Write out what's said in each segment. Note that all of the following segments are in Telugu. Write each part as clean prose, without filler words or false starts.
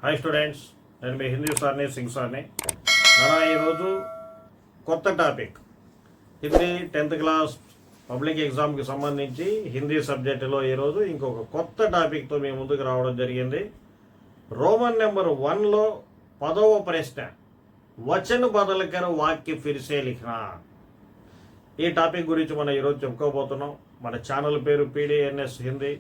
హాయ్ స్టూడెంట్స్, నేను మీ హిందీ సార్ని సింగ్ సార్ని. మన ఈరోజు కొత్త topic Hindi 10th class public ఎగ్జామ్కి సంబంధించి హిందీ సబ్జెక్టులో ఈరోజు ఇంకొక కొత్త టాపిక్తో మీ ముందుకు రావడం జరిగింది. రోమన్ నెంబర్ 1లో 10వ ప్రశ్న, వచన బదలకర్ వాక్య ఫిర్సే లిఖనా. ఈ టాపిక్ గురించి మనం ఈరోజు చెప్పుకోబోతున్నాం. మన ఛానల్ పేరు PDNS హిందీ.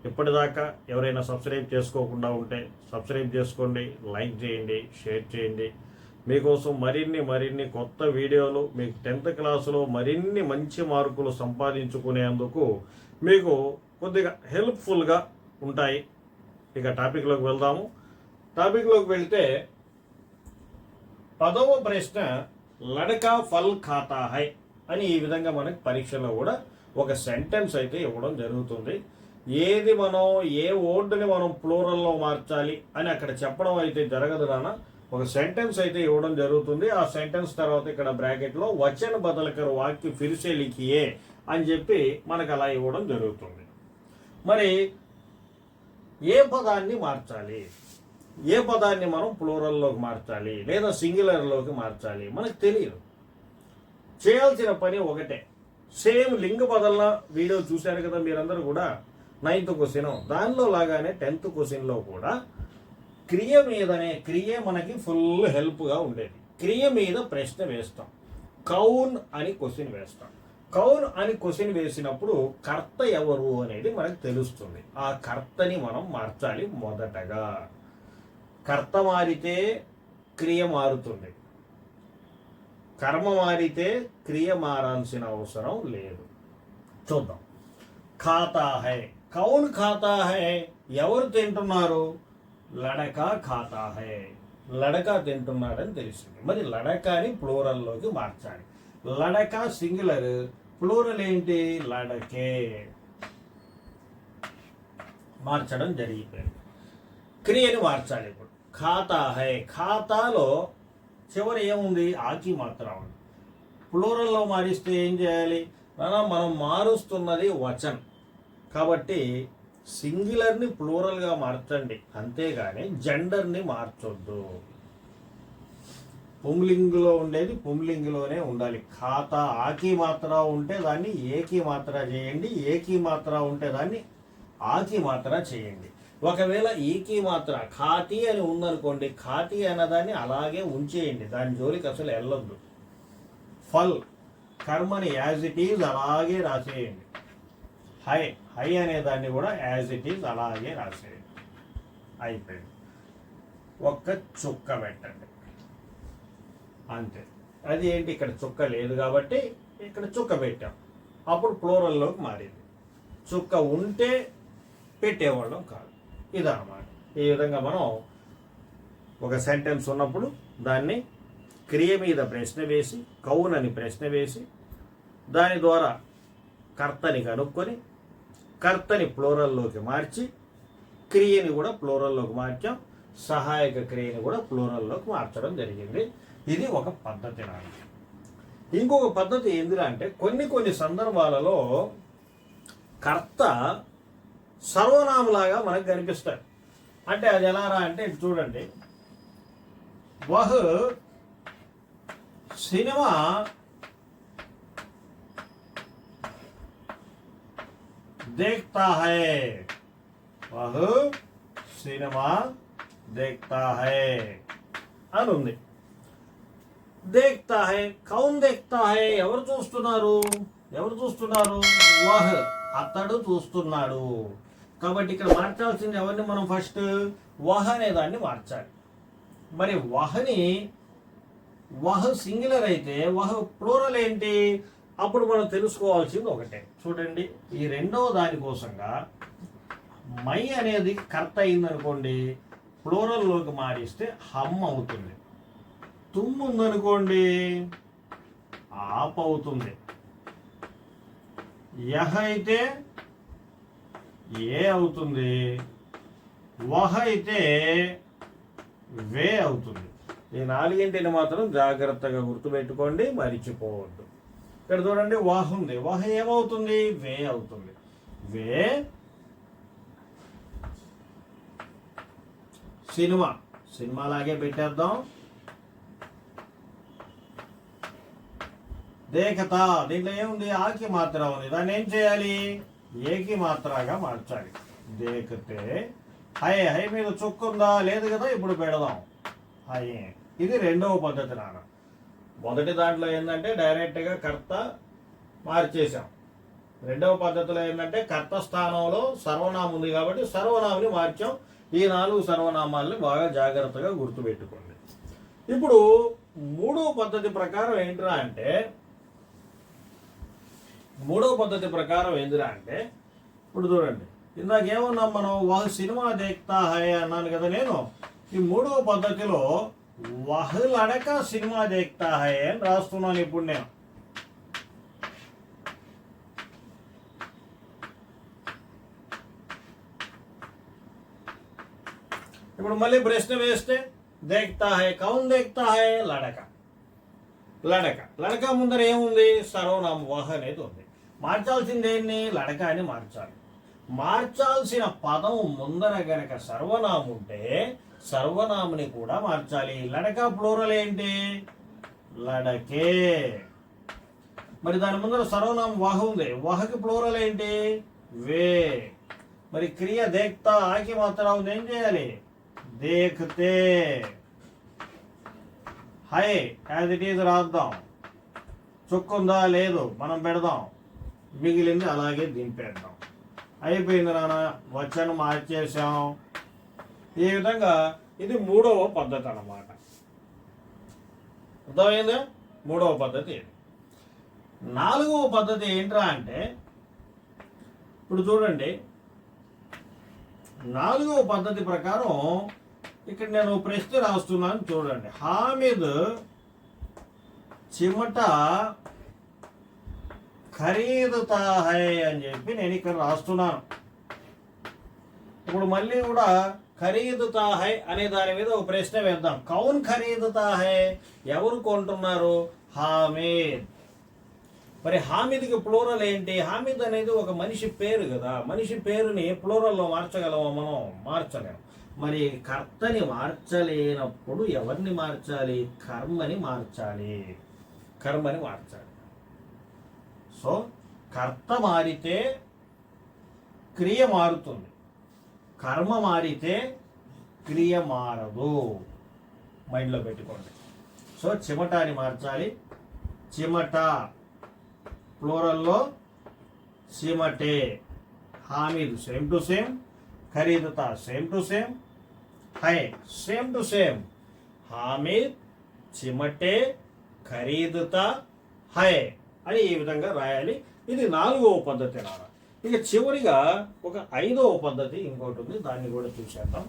ఇప్పటిదాకా ఎవరైనా సబ్స్క్రైబ్ చేసుకోకుండా ఉంటే సబ్స్క్రైబ్ చేసుకోండి, లైక్ చేయండి, షేర్ చేయండి. మీకోసం మరిన్ని కొత్త వీడియోలు, మీకు 10th క్లాసులో మరిన్ని మంచి మార్కులు సంపాదించుకునేందుకు మీకు కొద్దిగా హెల్ప్ఫుల్గా ఉంటాయి. ఇక టాపిక్లోకి వెళ్దాము. టాపిక్లోకి వెళ్తే 10వ ప్రశ్న, లడకా ఫల్ ఖాతా హై అని ఈ విధంగా మనకి పరీక్షలో కూడా ఒక సెంటెన్స్ అయితే ఇవ్వడం జరుగుతుంది. ఏది మనం ఏ వర్డ్ని మనం ప్లూరల్లో మార్చాలి అని అక్కడ చెప్పడం అయితే జరగదు నాన్న. ఒక సెంటెన్స్ అయితే ఇవ్వడం జరుగుతుంది. ఆ సెంటెన్స్ తర్వాత ఇక్కడ బ్రాకెట్లో వచన బదలకర్ వాక్య ఫిర్సే లిఖియే అని చెప్పి మనకు అలా ఇవ్వడం జరుగుతుంది. మరి ఏ పదాన్ని మార్చాలి, ఏ పదాన్ని మనం ప్లూరల్లోకి మార్చాలి లేదా సింగులర్లోకి మార్చాలి మనకు తెలియదు. చేయాల్సిన పని ఒకటే. సేమ్ లింగ బదలన వీడియో చూశారు కదా మీరందరూ కూడా, 9th క్వశ్చన్ దానిలో లాగానే 10th క్వశ్చన్లో కూడా క్రియ మనకి ఫుల్ హెల్ప్గా ఉండేది. క్రియ మీద ప్రశ్న వేస్తాం. కౌన్ అని క్వశ్చన్ వేస్తాం. కౌన్ అని క్వశ్చన్ వేసినప్పుడు కర్త ఎవరు అనేది మనకు తెలుస్తుంది. ఆ కర్తని మనం మార్చాలి. మొదటగా కర్త మారితే క్రియ మారుతుంది, కర్మ మారితే క్రియ మారాల్సిన అవసరం లేదు. చూద్దాం. ఖాతా హై, కౌన్ ఖాతా హై, ఎవరు తింటున్నారు? లడకా ఖాతా హై, లడకా తింటున్నాడని తెలిసింది. మరి లడకాని ప్లూరల్లోకి మార్చాలి. లడకా సింగులర్, ప్లూరల్ ఏంటి? లడకే. మార్చడం జరిగిపోయింది. క్రియని మార్చాలి. ఇప్పుడు ఖాతా హై, ఖాతాలో చివరి ఏముంది? ఆకి మాత్రం ఉంది. ప్లూరల్లో మారిస్తే ఏం చేయాలి? మనం మారుస్తున్నది వచన్ కాబట్టి సింగులర్ని ప్లూరల్గా మార్చండి, అంతేగాని జెండర్ని మార్చొద్దు. పుంలింగులో ఉండేది పుంలింగులోనే ఉండాలి. ఖాతా ఆకి మాత్ర ఉంటే దాన్ని ఏకి మాత్ర చేయండి, ఏకి మాత్ర ఉంటే దాన్ని ఆకి మాత్ర చేయండి. ఒకవేళ ఈకి మాత్ర ఖాతి అని ఉందనుకోండి, ఖాతి అన్నదాన్ని అలాగే ఉంచేయండి, దాని జోలికి అసలు వెళ్ళొద్దు. ఫల్ కర్మని యాజ్ ఇట్ ఈజ్ అలాగే రాసేయండి. హై అనే దాన్ని కూడా యాజ్ ఇట్ ఈజ్ అలాగే రాసేయండి. అయిపోయింది. ఒక్క చుక్క పెట్టండి అంతే. అది ఏంటి? ఇక్కడ చుక్క లేదు కాబట్టి ఇక్కడ చుక్క పెట్టాం, అప్పుడు ప్లూరల్లోకి మారింది. చుక్క ఉంటే పెట్టేవాళ్ళం కాదు. ఇదన్నమాట. ఈ విధంగా మనం ఒక సెంటెన్స్ ఉన్నప్పుడు దాన్ని క్రియ మీద ప్రశ్న వేసి, కౌన్ అని ప్రశ్న వేసి, దాని ద్వారా కర్తని కనుక్కొని కర్తని ప్లూరల్లోకి మార్చి క్రియని కూడా ప్లూరల్లోకి మార్చాం, సహాయక క్రియని కూడా ప్లూరల్లోకి మార్చడం జరిగింది. ఇది ఒక పద్ధతి నాకు. ఇంకొక పద్ధతి ఏందిరా అంటే, కొన్ని సందర్భాలలో కర్త సర్వనామలాగా మనకు కనిపిస్తాడు. అంటే అది ఎలారా అంటే చూడండి, వహ్ సినిమా देखता है, वह सिनेमा देखता है అని ఉంది. देखता है, कौन देखता है? ఎవరు చూస్తున్నారు? వహ్ అతడు చూస్తున్నాడు. కాబట్టి ఇక్కడ మార్చాల్సింది ఎవరిని? మనం ఫస్ట్ వహ్ అనే దాన్ని మార్చాలి. మరి వహ్ సింగులర్ అయితే వహ్ ప్లూరల్ ఏంటి? అప్పుడు మనం తెలుసుకోవాల్సింది ఒకటే. చూడండి, ఈ రెండవ దానికోసంగా మై అనేది కర్త అయిందనుకోండి, ప్లూరల్లోకి మారిస్తే హమ్ అవుతుంది. తుమ్ ఉందనుకోండి ఆప్ అవుతుంది. యహ అయితే ఏ అవుతుంది, వహ్ అయితే వే అవుతుంది. ఈ నాలుగింటిని మాత్రం జాగ్రత్తగా గుర్తుపెట్టుకోండి, మరిచిపోవద్దు. ఇక్కడ చూడండి, వాహ్ ఉంది. వాహ్ ఏమవుతుంది? వే అవుతుంది. వే సినిమా, సినిమాలాగే పెట్టేద్దాం. దేఖతా, దీంట్లో ఏముంది? ఆకి మాత్ర ఉంది. దాన్ని ఏం చేయాలి? ఏకి మాత్రగా మార్చాలి. దేఖతే హై, హై మీద చుక్కుందా? లేదు కదా, ఇప్పుడు పెడదాం హై. ఇది రెండవ పద్ధతి నాన్న. మొదటి దాంట్లో ఏంటంటే డైరెక్ట్గా కర్త మార్చేసాం. రెండవ పద్ధతిలో ఏంటంటే కర్త స్థానంలో సర్వనామం ఉంది కాబట్టి సర్వనామాన్ని మార్చాం. ఈ 4 సర్వనామాలని బాగా జాగ్రత్తగా గుర్తుపెట్టుకోండి. ఇప్పుడు మూడవ పద్ధతి ప్రకారం ఏంటిరా అంటే ఇప్పుడు చూడండి, ఇందాక ఏమన్నాం మనం? వహ్ సినిమా దేఖ్తా హై అన్నాను కదా నేను. ఈ మూడవ పద్ధతిలో వహ్ లడక సినిమా దేఖ్తా హై అని రాస్తున్నాను ఇప్పుడు నేను. ఇప్పుడు మళ్ళీ ప్రశ్న వేస్తే దేఖ్తా హై, కౌన్ దేఖ్తా హై? లడక. లడక ముందర ఏముంది? సర్వనామం వహ్ అనేది ఉంది. మార్చాల్సింది ఏంటి? లడక అని మార్చాలి. మార్చాల్సిన పదం ముందర గనక సర్వనామం ఉంటే సర్వనాముని కూడా మార్చాలి. లడక ప్లూరల్ ఏంటి? లడకే. మరి దాని ముందర సర్వనామం వహ్ ఉంది. వహకి ప్లూరల్ ఏంటి? వే. మరి క్రియ దేఖ్తా ఆకి మాత్రం ఉంది. ఏం చేయాలి? దేఖతే. హై యాజ్ ఇట్ ఈజ్ రాద్దాం. చుక్కుందా? లేదు, మనం పెడదాం. మిగిలింది అలాగే దింపేద్దాం. అయిపోయింది నాన్న, వచ్చను మార్చేసాం. ఈ విధంగా ఇది మూడవ పద్ధతి అన్నమాట. అర్థమైందా? మూడవ పద్ధతి. నాలుగవ పద్ధతి ఏంట్రా అంటే ఇప్పుడు చూడండి, నాలుగవ పద్ధతి ప్రకారం ఇక్కడ నేను ప్రశ్న రాస్తున్నాను చూడండి. హామిద్ చిమట ఖరీదుతా హై అని చెప్పి నేను ఇక్కడ రాస్తున్నాను. ఇప్పుడు మళ్ళీ కూడా ఖరీదుతా హై అనే దాని మీద ఒక ప్రశ్న వేద్దాం. కౌన్ ఖరీదుతా హై? ఎవరు కొంటున్నారు? హామిద్. మరి హామిద్కి ప్లూరల్ ఏంటి? హామిద్ అనేది ఒక మనిషి పేరు కదా. మనిషి పేరుని ప్లూరల్లో మార్చగలమా మనం? మార్చలేము. మరి కర్తని మార్చలేనప్పుడు ఎవరిని మార్చాలి? కర్మని మార్చాలి. సో కర్త మారితే క్రియ మారుతుంది, కర్మ మారితే క్రియ మారదు. మైండ్లో పెట్టుకోండి. సో చిమట అని మార్చాలి. చిమట ప్లూరల్లో చిమటే. హామీద్ సేమ్ టు సేమ్, ఖరీదుతా సేమ్ టు సేమ్, హై సేమ్ టు సేమ్. హామీద్ చిమటే ఖరీదుతా హై అని ఈ విధంగా రాయాలి. ఇది నాలుగవ పద్ధతి నాన్న. ఇక చివరిగా ఒక ఐదవ పద్ధతి ఇంకోటి ఉంది, దాన్ని కూడా చూసేద్దాం.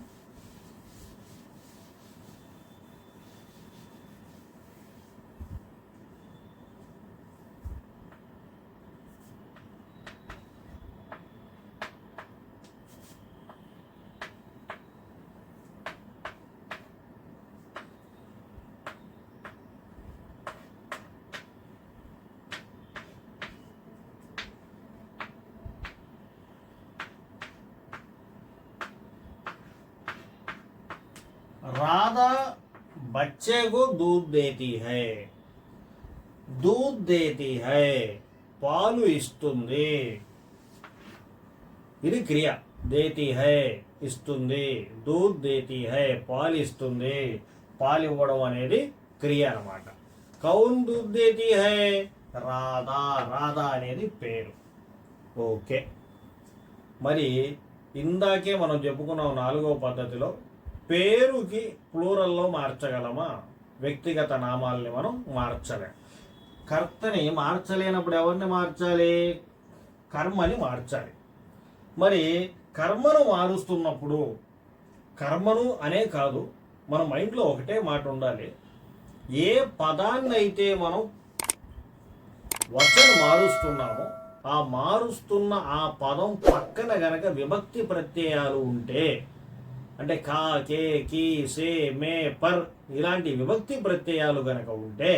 राधा बच्चे को दूध देती है. दूध देती है, పాలు ఇస్తుంది. ఇది క్రియ. దేతి హై ఇస్తుంది, దూద్ దేతి హై పాలు ఇస్తుంది. పాలు ఇవ్వడం అనేది క్రియ అన్నమాట. కౌన్ దూద్ దేతి హై? రాధా. రాధా అనేది పేరు. ఓకే. మరి ఇందాకే మనం చెప్పుకున్నాం నాలుగవ పద్ధతిలో పేరుకి ప్లూరల్లో మార్చగలమా? వ్యక్తిగత నామాల్ని మనం మార్చలేం. కర్తని మార్చలేనప్పుడు ఎవరిని మార్చాలి? కర్మని మార్చాలి. మరి కర్మను మారుస్తున్నప్పుడు, కర్మను అనే కాదు, మన మైండ్లో ఒకటే మాట ఉండాలి. ఏ పదాన్ని అయితే మనం వచనం మారుస్తున్నామో ఆ మారుస్తున్న ఆ పదం పక్కన గనక విభక్తి ప్రత్యయాలు ఉంటే, అంటే కా, కే, కీ, సే, మే, పర్ ఇలాంటి విభక్తి ప్రత్యయాలు గనక ఉంటే,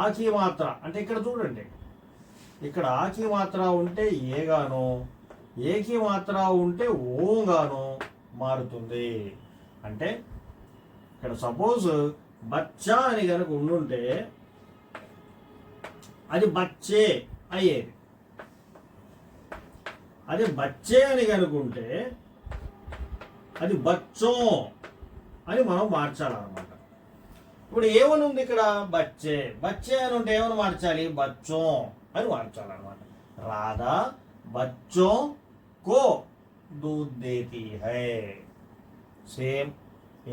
ఆకి మాత్ర అంటే ఇక్కడ చూడండి, ఇక్కడ ఆకి మాత్ర ఉంటే ఏగాను, ఏకి మాత్ర ఉంటే ఓంగాను మారుతుంది. అంటే ఇక్కడ సపోజ్ బచ్చా అని కనుక ఉండుంటే అది బచ్చే అయ్యేది. అది బచ్చే అని కనుకుంటే అది బచ్చో అని మనం మార్చాలన్నమాట. ఇప్పుడు ఏమని ఉంది ఇక్కడ? బచ్చే. బచ్చే అని ఉంటే ఏమని మార్చాలి? బచ్చో అని మార్చాలన్నమాట. రాధా బచ్చో కో దూద్ దేతి హై. సేమ్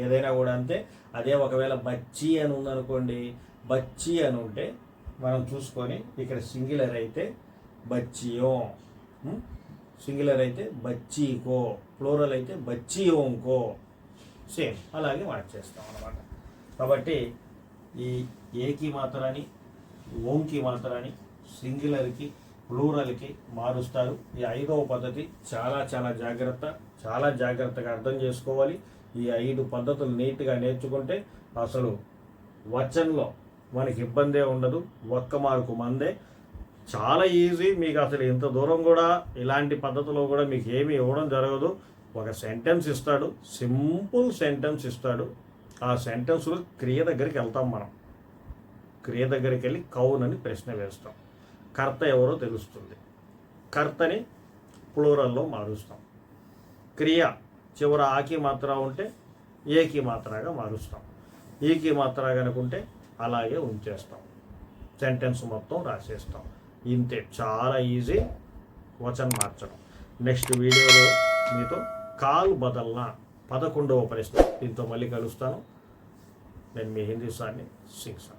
ఏదైనా కూడా అంతే. అదే ఒకవేళ బచ్చి అని ఉందనుకోండి, బచ్చి అని ఉంటే మనం చూసుకొని ఇక్కడ సింగులర్ అయితే బచ్చియో, సింగులర్ అయితే బచ్చీకో, ప్లూరల్ అయితే బచ్చియోంకో. సేమ్ అలాగే మార్చేస్తాం అన్నమాట. కాబట్టి ఈ ఏకి మాత్రాన్ని ఓంకి మాత్రాన్ని సింగులర్కి ప్లూరల్కి మారుస్తారు. ఈ 5వ పద్ధతి చాలా చాలా జాగ్రత్తగా అర్థం చేసుకోవాలి. ఈ 5 పద్ధతులు నీట్గా నేర్చుకుంటే అసలు వచనంలో మనకి ఇబ్బందే ఉండదు. ఒక్క మార్కు మందే. చాలా ఈజీ. మీకు అసలు ఇంత దూరం కూడా ఇలాంటి పద్ధతిలో కూడా మీకు ఏమీ ఇవ్వడం జరగదు. ఒక సెంటెన్స్ ఇస్తాడు, సింపుల్ సెంటెన్స్ ఇస్తాడు. ఆ సెంటెన్స్లో క్రియ దగ్గరికి వెళ్తాం. మనం క్రియ దగ్గరికి వెళ్ళి కౌనని ప్రశ్న వేస్తాం. కర్త ఎవరో తెలుస్తుంది. కర్తని ప్లూరల్లో మారుస్తాం. క్రియ చివర ఆకి మాత్ర ఉంటే ఏకి మాత్రగా మారుస్తాం. ఈకి మాత్ర కనుకుంటే అలాగే ఉంచేస్తాం. సెంటెన్స్ మొత్తం రాసేస్తాం. ఇంతే, చాలా ఈజీ వచనం మార్చడం. నెక్స్ట్ వీడియోలో మీతో కాల్ బదల్నా 11వ ప్రశ్న దీంతో మళ్ళీ కలుస్తాను. నేను మీ హిందీ సార్ని సింగ్ సార్.